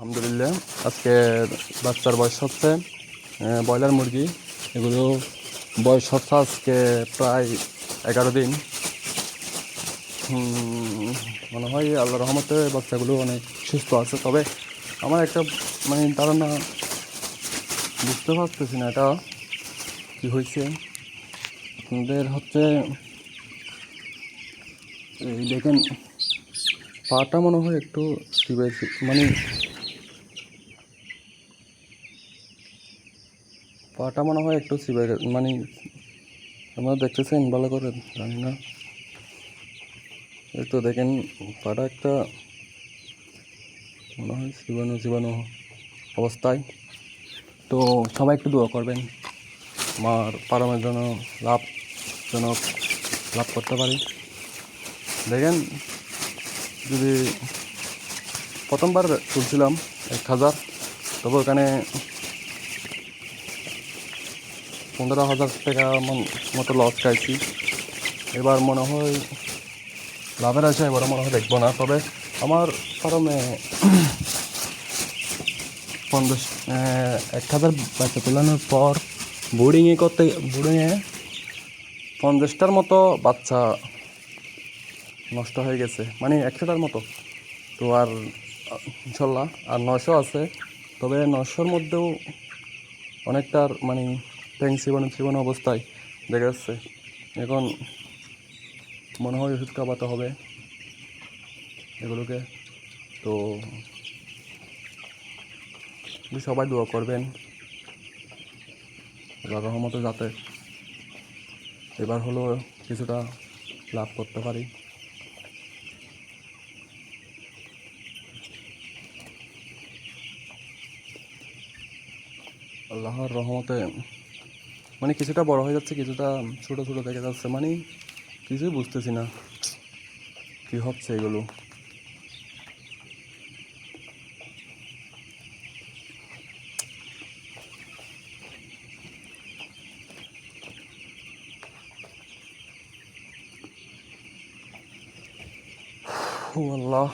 আলহামদুলিল্লাহ। আজকে বাচ্চার বয়স হচ্ছে ব্রয়লার মুরগি, এগুলো বয়স হচ্ছে আজকে প্রায় 11 দিন। মনে হয় আল্লাহ রহমতে বাচ্চাগুলো অনেক সুস্থ আছে। তবে আমার একটা ধারণা, বুঝতে পারতেছি না এটা কী হয়েছে। আপনাদের হচ্ছে এই দেখেন, পাটা মনে হয় একটু পাটা মনে হয় একটু আপনারা দেখতেছেন ভালো করে, জানি না। এই তো দেখেন, পাটা একটা মনে হয় জীবাণু অবস্থায়। তো সবাই একটু দোয়া করবেন আমার ফার্মের জন্য লাভজনক লাভ করতে পারি। দেখেন, যদি প্রথমবার তুলছিলাম 1,000, তবে ওখানে 15,000 টাকা মতো লস খাইছি। এবার মনে হয় লাভের আশা এবার মনে হয় দেখবো না। তবে আমার ফার্মে 1,000 বাচ্চা তোলানোর পর বোর্ডিংয়ে 50টার মতো বাচ্চা নষ্ট হয়ে গেছে, 100টার মতো। তো আর ইনশাল্লাহ আর 900 আছে। তবে 900-র মধ্যেও অনেকটার ট্যাঙ্ক চিবানো অবস্থায় দেখা যাচ্ছে। এখন মনে হয় ওষুধ খাওয়াতে হবে এগুলোকে। তো সবাই দোয়া করবেন আল্লাহর রহমতে যাতে এবার হলো কিছুটা লাভ করতে পারি। আল্লাহর রহমতে কিছুটা বড় হয়ে যাচ্ছে, কিছুটা ছোট ছোট দেখা যাচ্ছে। কিছুই বুঝতেছি না কি হচ্ছে এগুলো। ও আল্লাহ।